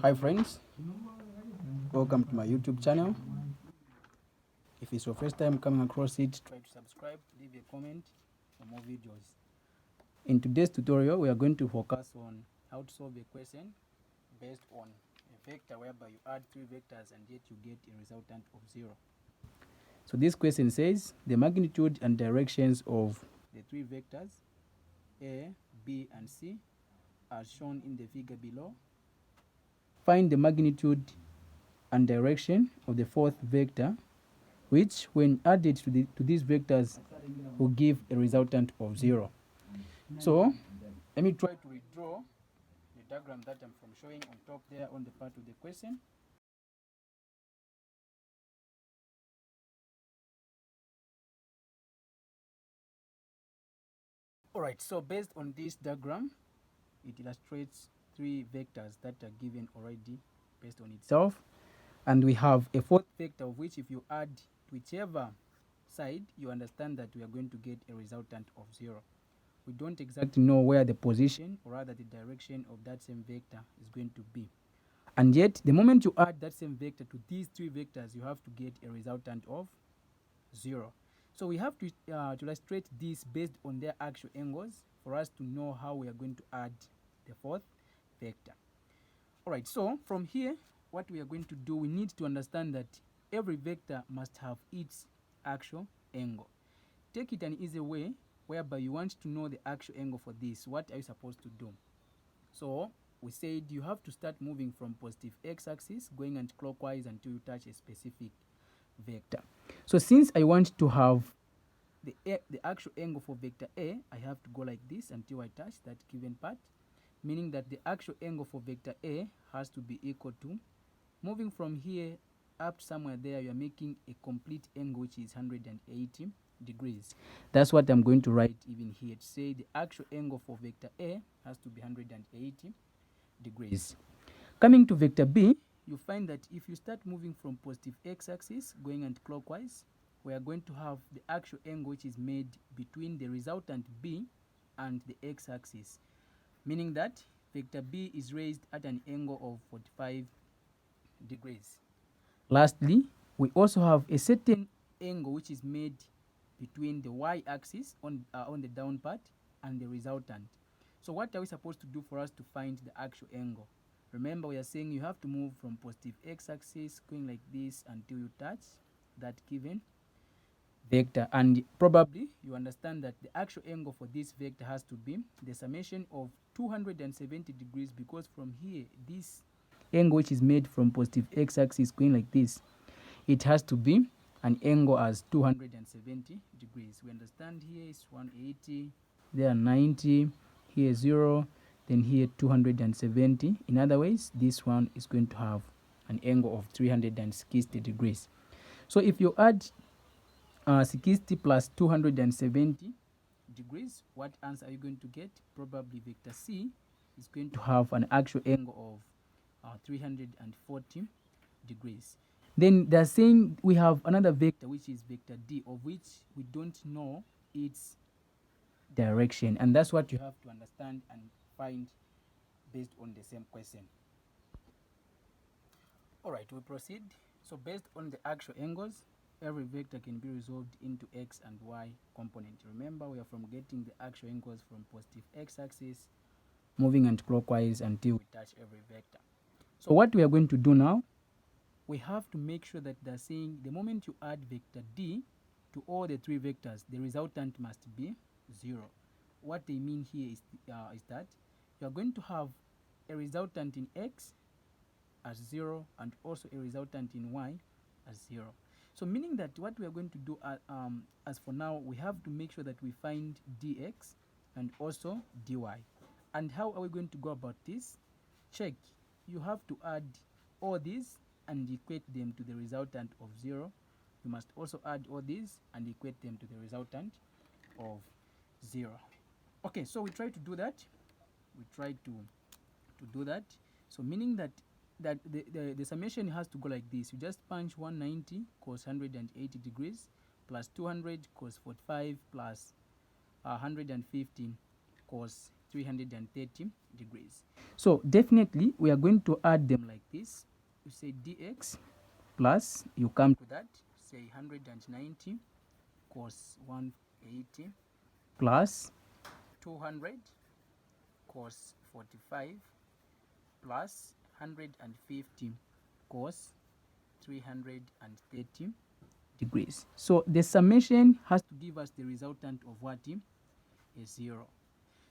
Hi friends, welcome to my YouTube channel. If it's your first time coming across it, try to subscribe, leave a comment for more videos. In today's tutorial, we are going to focus on how to solve a question based on a vector whereby you add three vectors and yet you get a resultant of 0. So this question says the magnitude and directions of the three vectors A, B, and C are shown in the figure below. Find the magnitude and direction of the fourth vector, which when added to these vectors will give a resultant of 0. So let me try to redraw the diagram that I'm showing on top there on the part of the question. Alright, so based on this diagram, it illustrates three vectors that are given already based on itself. And we have a fourth vector of which if you add to whichever side, you understand that we are going to get a resultant of 0. We don't exactly know where the position or rather the direction of that same vector is going to be. And yet, the moment you add that same vector to these three vectors, you have to get a resultant of 0. So we have to illustrate this based on their actual angles for us to know how we are going to add the fourth vector. Alright, so from here, what we are going to do, we need to understand that every vector must have its actual angle. Take it an easy way, whereby you want to know the actual angle for this. What are you supposed to do? So we said you have to start moving from positive x-axis, going anti-clockwise until you touch a specific vector. So since I want to have the actual angle for vector A, I have to go like this until I touch that given part, meaning that the actual angle for vector A has to be equal to, moving from here up to somewhere there, you are making a complete angle which is 180 degrees. That's what I'm going to write even here to say the actual angle for vector A has to be 180 degrees. Coming to vector B, you find that if you start moving from positive x-axis going anti-clockwise, we are going to have the actual angle which is made between the resultant B and the x-axis, meaning that vector B is raised at an angle of 45 degrees. Lastly, we also have a certain angle which is made between the y-axis on the down part and the resultant. So what are we supposed to do for us to find the actual angle? Remember, we are saying you have to move from positive x-axis going like this until you touch that given vector, and probably you understand that the actual angle for this vector has to be the summation of 270 degrees, because from here this angle which is made from positive x-axis going like this, it has to be an angle as 270 degrees. We understand here is 180, there 90, here 0, then here 270. In other ways, this one is going to have an angle of 360 degrees. So if you add 60 plus 270 degrees, what answer are you going to get? Probably vector C is going to have an actual angle of 340 degrees. Then they're saying we have another vector which is vector D, of which we don't know its direction, and that's what you have to understand and find based on the same question. Alright, we proceed. So based on the actual angles, every vector can be resolved into x and y component. Remember, we are from getting the actual angles from positive x-axis, moving anti-clockwise until we touch every vector. So what we are going to do now, we have to make sure that they're saying the moment you add vector D to all the three vectors, the resultant must be 0. What they mean here is that you are going to have a resultant in x as 0 and also a resultant in y as 0. So meaning that what we are going to do as for now, we have to make sure that we find dx and also dy. And how are we going to go about this? Check. You have to add all these and equate them to the resultant of 0. You must also add all these and equate them to the resultant of 0. Okay, so we try to do that. We try to do that. So meaning that the summation has to go like this. You just punch 190 cos 180 degrees plus 200 cos 45 plus 115 cos 330 degrees. So definitely we are going to add them like this. You say dx plus, you come to that, say 190 cos 180 plus 200 cos 45 plus 150 cos 330 degrees. So the summation has to give us the resultant of what is 0.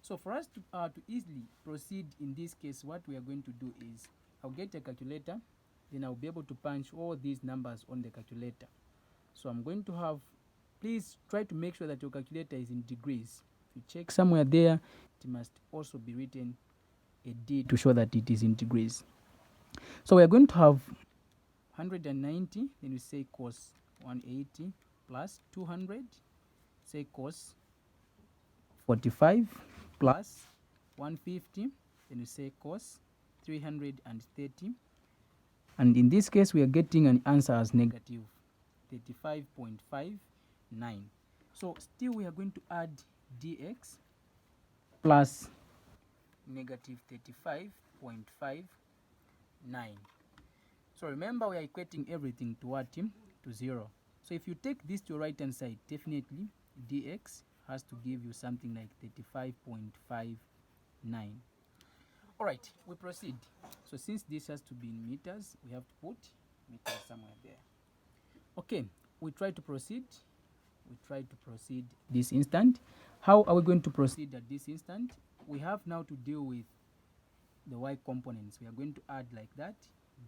So for us to easily proceed in this case, what we are going to do is I'll get a calculator, then I'll be able to punch all these numbers on the calculator. So I'm going to have, please try to make sure that your calculator is in degrees. If you check somewhere there, it must also be written a D to show that it is in degrees. So we are going to have 190, then we say cos 180 plus 200, say cos 45 plus 150, then we say cos 330, and in this case we are getting an answer as negative 35.59. So still we are going to add dx plus negative 35.59. So remember, we are equating everything to what? To 0. So if you take this to right hand side, definitely dx has to give you something like 35.59. Alright, we proceed. So since this has to be in meters, we have to put meters somewhere there. Okay, we try to proceed. We try to proceed this instant. How are we going to proceed at this instant? We have now to deal with the y components. We are going to add like that,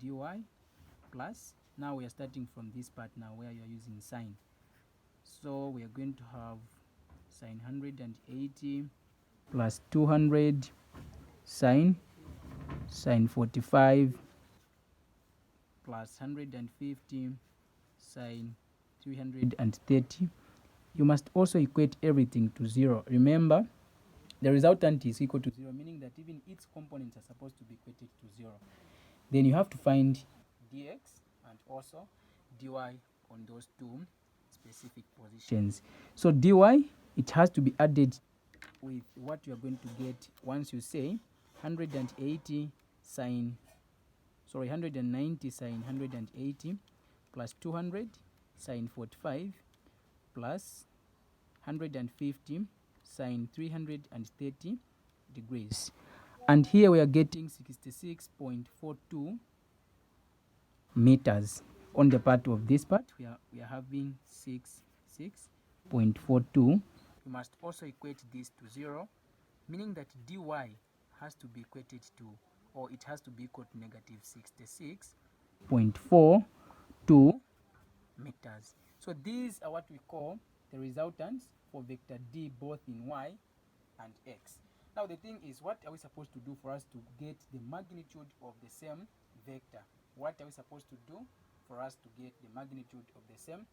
dy plus, now we are starting from this part now where you are using sine. So we are going to have sine 180 plus 200 sine 45 plus 150 sine 330. You must also equate everything to 0. Remember, the resultant is equal to 0, meaning that even its components are supposed to be equated to 0. Then you have to find dx and also dy on those two specific positions. So dy, it has to be added with what you are going to get once you say 190 sine 180 plus 200 sine 45 plus 150 sine 330 degrees. And here we are getting 66.42 meters. On the part of this part, we are having 66.42. You must also equate this to 0, meaning that dy has to be equated to, or it has to be equal to negative 66.42 meters. So these are what we call the resultants for vector d, both in y and x. Now the thing is, what are we supposed to do for us to get the magnitude of the same vector? What are we supposed to do for us to get the magnitude of the same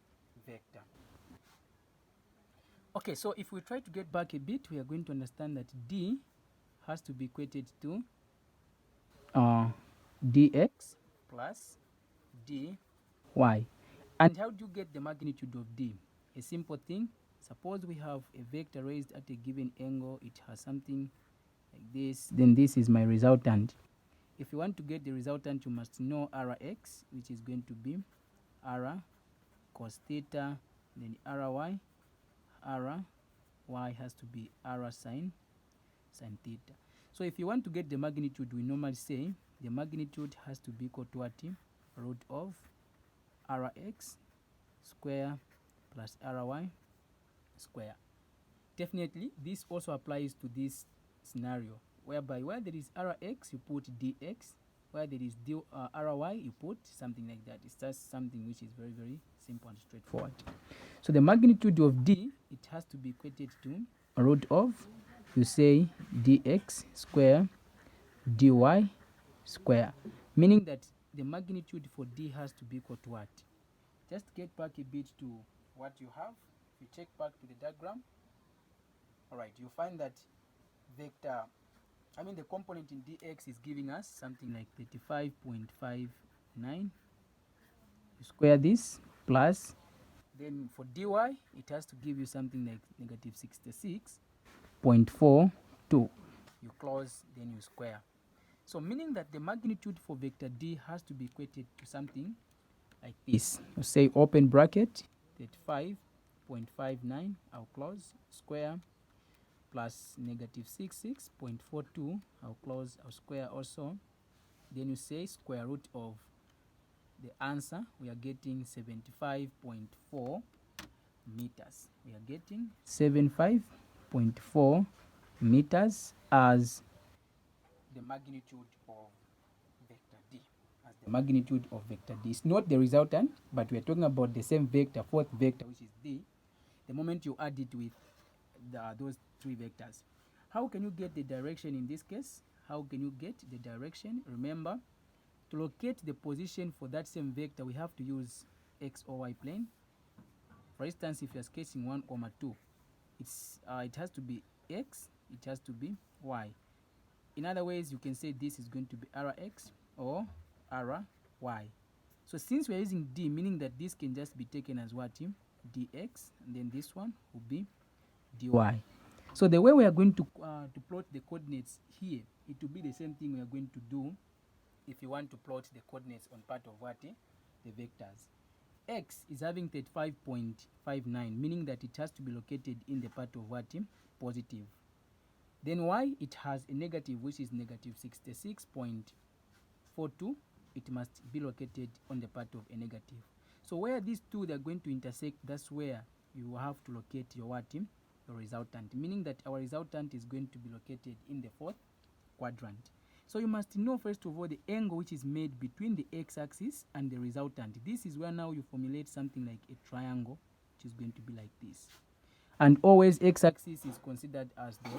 vector? Okay, so if we try to get back a bit, we are going to understand that d has to be equated to dx plus dy. And how do you get the magnitude of d? A simple thing. Suppose we have a vector raised at a given angle, it has something like this, then this is my resultant. If you want to get the resultant, you must know Rx, which is going to be R cos theta, then Ry. Ry has to be R sine theta. So if you want to get the magnitude, we normally say the magnitude has to be equal to what? Root of Rx square plus Ry square. Definitely, this also applies to this scenario, whereby where there is Rx, you put dx, where there is Ry, you put something like that. It's just something which is very, very simple and straightforward. So the magnitude of d, it has to be equated to root of, you say dx square dy square, meaning that the magnitude for d has to be equal to what? Just get back a bit to what you have. If you check back to the diagram, alright, you find that vector, the component in dx is giving us something like 35.59. You square this plus, then for dy, it has to give you something like negative 66.42. You close, then you square. So meaning that the magnitude for vector D has to be equated to something like this. We'll say open bracket 35.59, I'll close, square, plus negative 66.42, I'll close, I'll square also. Then you say square root of the answer, we are getting 75.4 meters. We are getting 75.4 meters as the magnitude of vector D. As the magnitude of vector D. It's not the resultant, but we are talking about the same vector, fourth vector, which is D. The moment you add it with those three vectors. How can you get the direction in this case? How can you get the direction? Remember, to locate the position for that same vector, we have to use x or y plane. For instance, if you're sketching 1, 2, it has to be x, it has to be y. In other ways, you can say this is going to be rx or ry. So since we're using d, meaning that this can just be taken as what? Dx, and then this one will be dy. So the way we are going to plot the coordinates here, it will be the same thing we are going to do if you want to plot the coordinates on part of what? The vectors. X is having 35.59, meaning that it has to be located in the part of what? Positive. Then y, it has a negative, which is negative 66.42. It must be located on the part of a negative. So where these two they are going to intersect, that's where you have to locate your what? Your resultant, meaning that our resultant is going to be located in the fourth quadrant. So you must know first of all the angle which is made between the x-axis and the resultant. This is where now you formulate something like a triangle, which is going to be like this. And always x-axis is considered as the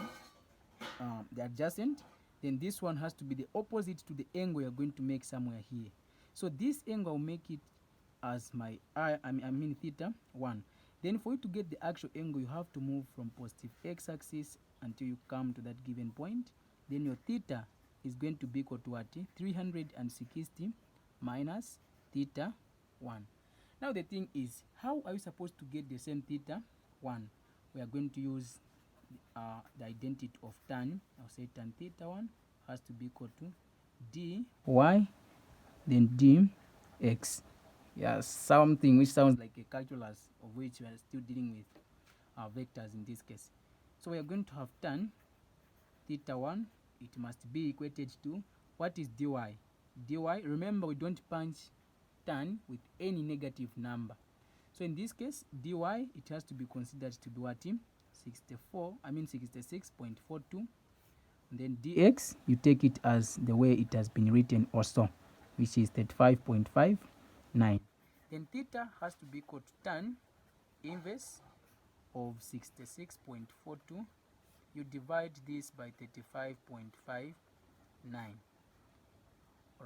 adjacent. Then this one has to be the opposite to the angle you're going to make somewhere here. So this angle will make it as my I mean theta 1. Then for you to get the actual angle, you have to move from positive x-axis until you come to that given point. Then your theta is going to be equal to what? 360 minus theta 1. Now the thing is, how are you supposed to get the same theta 1? We are going to use the identity of tan. I'll say tan theta 1 has to be equal to dy, then dx. Yeah, something which sounds like a calculus, of which we are still dealing with vectors in this case. So we are going to have tan theta 1, it must be equated to what is dy? Dy, remember we don't punch tan with any negative number. So in this case, dy, it has to be considered to be what? 66.42. And then dx, you take it as the way it has been written also, which is 35.59. Then theta has to be equal to tan inverse of 66.42. You divide this by 35.59.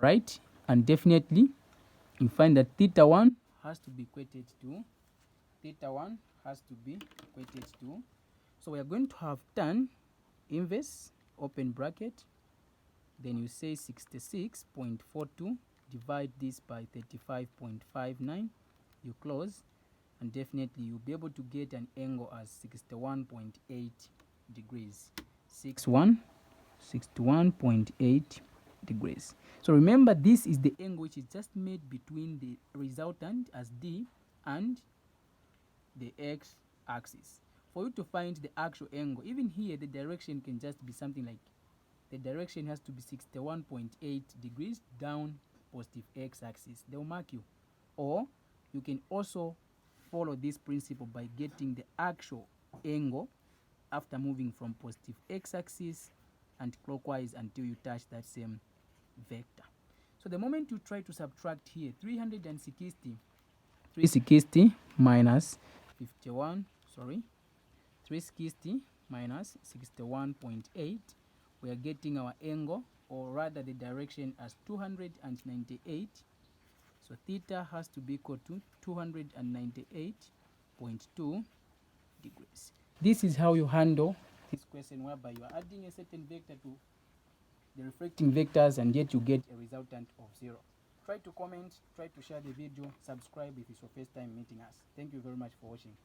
Right? And definitely you find that theta 1 has to be equated to so we are going to have tan inverse, open bracket, then you say 66.42, divide this by 35.59, you close, and definitely you'll be able to get an angle as 61.8 degrees. 61.8 degrees. So remember, this is the angle which is just made between the resultant as D and the x-axis. For you to find the actual angle, even here the direction can just be something like, the direction has to be 61.8 degrees down positive x-axis. They'll mark you. Or you can also follow this principle by getting the actual angle after moving from positive x-axis and clockwise until you touch that same vector. So the moment you try to subtract here, 360 minus 360 minus 61.8, we are getting our angle, or rather the direction, as 298. So theta has to be equal to 298.2 degrees. This is how you handle this question, whereby you are adding a certain vector to the reflecting vectors and yet you get a resultant of 0. Try to comment, try to share the video, subscribe if it's your first time meeting us. Thank you very much for watching.